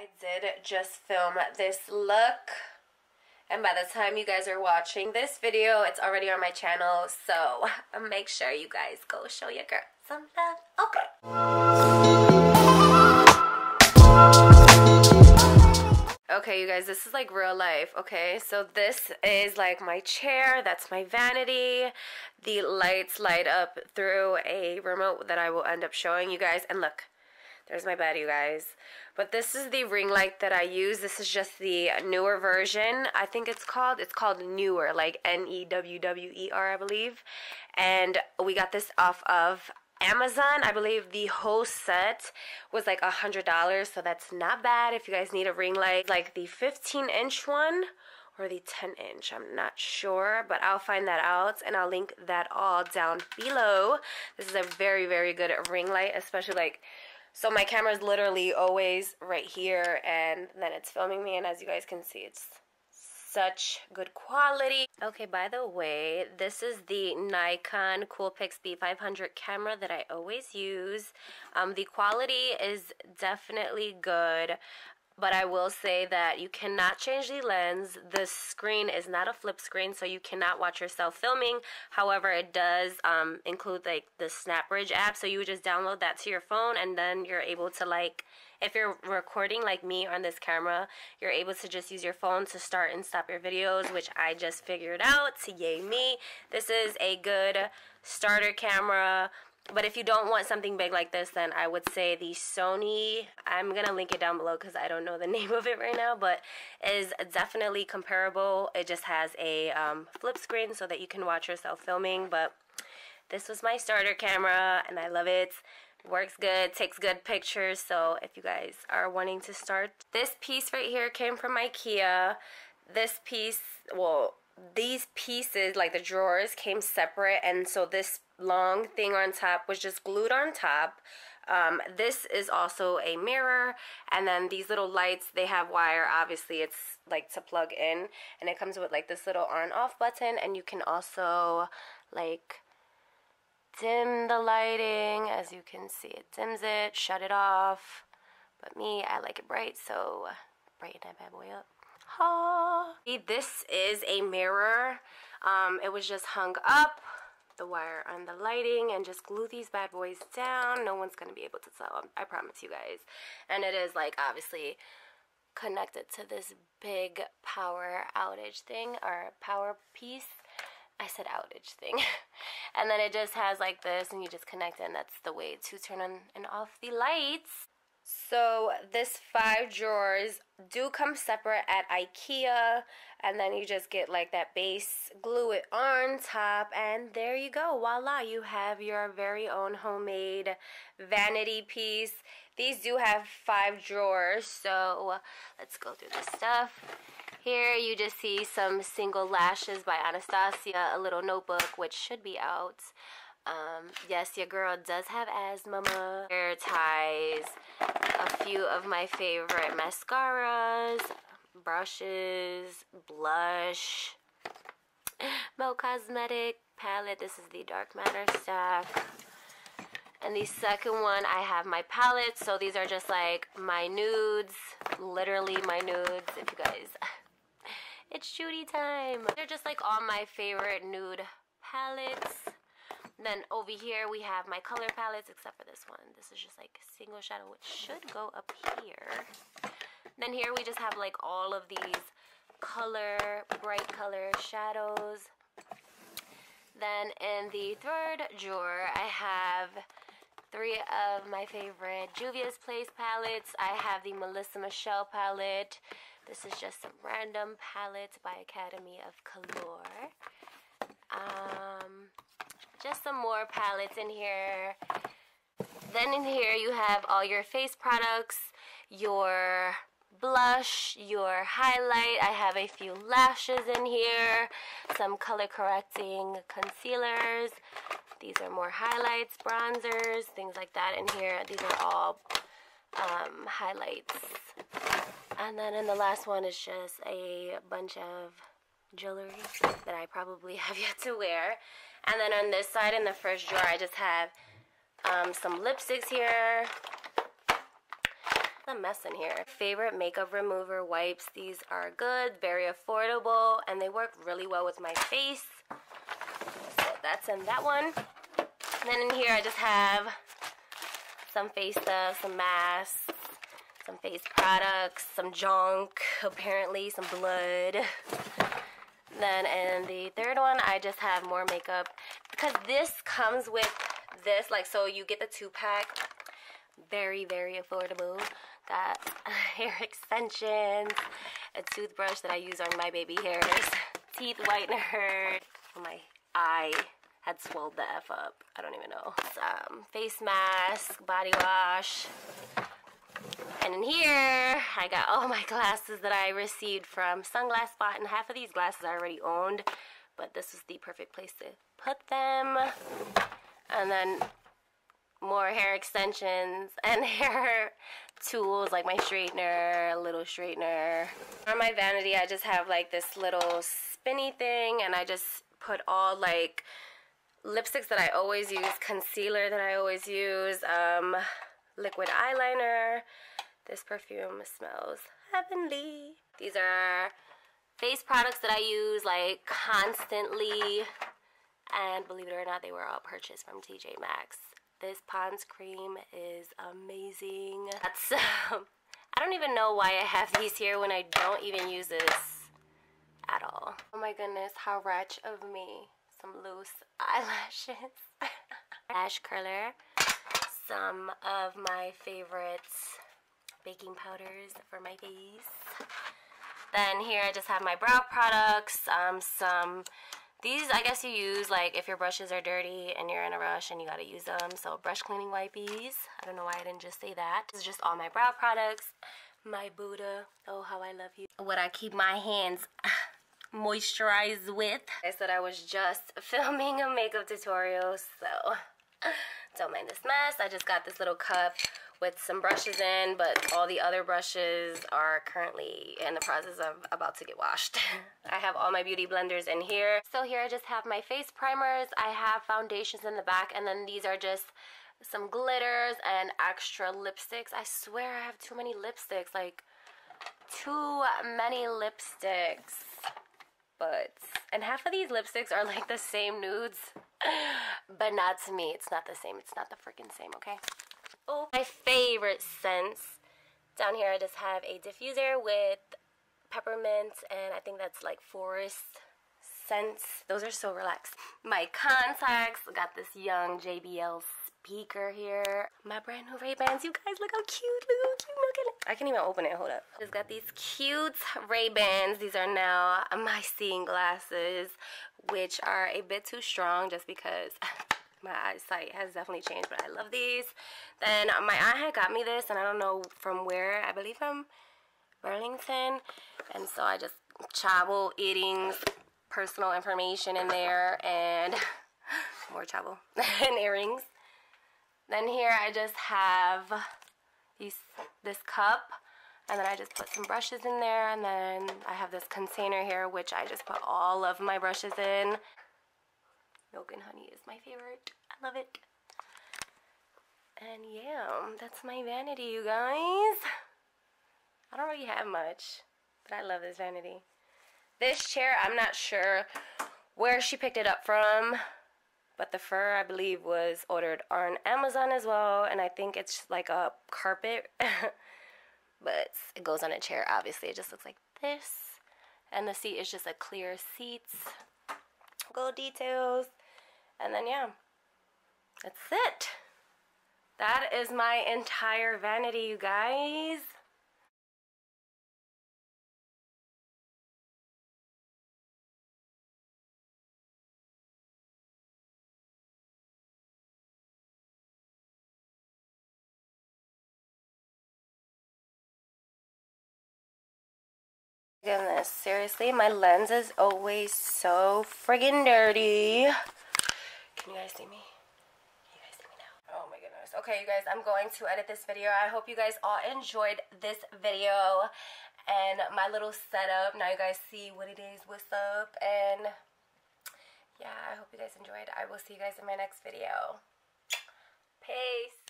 I did just film this look, and by the time you guys are watching this video, it's already on my channel, so make sure you guys go show your girl some love. Okay, you guys, this is like real life, okay? So this is like my chair, that's my vanity. The lights light up through a remote that I will end up showing you guys. And look, there's my bed, you guys. But this is the ring light that I use. This is just the newer version. I think it's called Newer, like N-E-W-W-E-R, I believe. And we got this off of Amazon. I believe the whole set was like $100, so that's not bad if you guys need a ring light. Like the 15-inch one or the 10-inch, I'm not sure, but I'll find that out and I'll link that all down below. This is a very, very good ring light, especially like, so my camera is literally always right here and then it's filming me, and as you guys can see, it's such good quality. Okay, by the way, this is the Nikon Coolpix B500 camera that I always use. The quality is definitely good, but I will say that you cannot change the lens. The screen is not a flip screen, so you cannot watch yourself filming. However, it does include like the SnapBridge app, so you would just download that to your phone, and then you're able to, like, if you're recording like me on this camera, you're able to just use your phone to start and stop your videos, which I just figured out. Yay me. This is a good starter camera. But if you don't want something big like this, then I would say the Sony, I'm going to link it down below because I don't know the name of it right now, but is definitely comparable. It just has a flip screen so that you can watch yourself filming. But this was my starter camera and I love it. Works good, takes good pictures, so if you guys are wanting to start. This piece right here came from IKEA. This piece, well, these pieces, like the drawers, came separate, and so this long thing on top was just glued on top. This is also a mirror, and then these little lights, they have wire. Obviously it's like to plug in, and it comes with like this little on off button, and you can also like dim the lighting. As you can see, it dims it, shut it off, but me, I like it bright, so brighten that bad boy up. Ha! This is a mirror. It was just hung up, the wire on the lighting, and just glue these bad boys down. No one's gonna be able to tell, I promise you guys. And it is like obviously connected to this big power outage thing, or power piece. I said outage thing. And then it just has like this, and you just connect it, and that's the way to turn on and off the lights. So this 5 drawers do come separate at IKEA, and then you just get like that base, glue it on top, and there you go. Voila, you have your very own homemade vanity piece. These do have 5 drawers, so let's go through the stuff. Here you just see some single lashes by Anastasia, a little notebook which should be out. Yes, your girl does have asthma. Hair ties, a few of my favorite mascaras, brushes, blush, Mo Cosmetic palette. This is the Dark Matter stack. And the second one, I have my palettes. So these are just like my nudes, literally my nudes, if you guys... It's shooty time. They're just like all my favorite nude palettes. Then over here we have my color palettes, except for this one. This is just like single shadow, which should go up here. Then here we just have like all of these bright color shadows. Then in the third drawer, I have 3 of my favorite Juvia's Place palettes. I have the Melissa Michelle palette. This is just some random palettes by Academy of Color. Just some more palettes in here. Then in here you have all your face products, your blush, your highlight. I have a few lashes in here, some color correcting concealers. These are more highlights, bronzers, things like that in here. These are all highlights. And then in the last one is just a bunch of jewelry that I probably have yet to wear. And then on this side in the first drawer, I just have some lipsticks here. The mess in here. Favorite makeup remover wipes. These are good, very affordable, and they work really well with my face. So that's in that one. And then in here I just have some face stuff, some masks, some face products, some junk, apparently some blood. Then in the third one I just have more makeup because this comes with this, like, so you get the 2-pack. Very, very affordable. Got hair extensions, a toothbrush that I use on my baby hairs, teeth whitener. My eye had swelled the F up. I don't even know. Some face mask, body wash. And in here, I got all my glasses that I received from Sunglass Spot, and half of these glasses I already owned, but this was the perfect place to put them. And then more hair extensions and hair tools like my straightener, a little straightener. On my vanity I just have like this little spinny thing, and I just put all like lipsticks that I always use, concealer that I always use, liquid eyeliner. This perfume smells heavenly. These are face products that I use like constantly, and believe it or not, they were all purchased from TJ Maxx. This Pond's cream is amazing. That's I don't even know why I have these here when I don't even use this at all. Oh my goodness, how wretch of me. Some loose eyelashes. Lash curler. Some of my favorites baking powders for my face. Then here I just have my brow products. These I guess you use like if your brushes are dirty and you're in a rush and you gotta use them. So brush cleaning wipies. I don't know why I didn't just say that. This is just all my brow products. My Buddha. Oh, how I love you. What I keep my hands moisturized with. I said I was just filming a makeup tutorial, so don't mind this mess. I just got this little cup with some brushes in, but all the other brushes are currently in the process of about to get washed. I have all my beauty blenders in here. So here I just have my face primers. I have foundations in the back, and then these are just some glitters and extra lipsticks. I swear I have too many lipsticks, like too many lipsticks. And half of these lipsticks are like the same nudes, but not to me. It's not the same. It's not the freaking same, okay? Oh, my favorite scents. Down here I just have a diffuser with peppermint, and I think that's like forest scents. Those are so relaxed. My contacts. Got this young JBL speaker here. My brand new Ray-Bans. You guys, look how cute. Look how cute. Look at it. I can't even open it. Hold up. Just got these cute Ray-Bans. These are now my seeing glasses, which are a bit too strong just because my eyesight has definitely changed, but I love these. Then my aunt had got me this, and I don't know from where. I believe from Burlington. And so I just travel eatings, personal information in there, and more travel and earrings. Then here I just have this cup, and then I just put some brushes in there, and then I have this container here which I just put all of my brushes in. Milk and honey is my favorite. I love it. And yeah, that's my vanity, you guys. I don't really have much, but I love this vanity. This chair, I'm not sure where she picked it up from, but the fur, I believe, was ordered on Amazon as well, and I think it's like a carpet, but it goes on a chair, obviously. It just looks like this, and the seat is just a clear seat. Gold details, and then yeah, that's it. That is my entire vanity, you guys. Goodness, seriously, my lens is always so friggin' dirty. Can you guys see me? Can you guys see me now? Oh my goodness. Okay, you guys, I'm going to edit this video. I hope you guys all enjoyed this video and my little setup. Now you guys see what it is, what's up, and yeah, I hope you guys enjoyed. I will see you guys in my next video. Peace.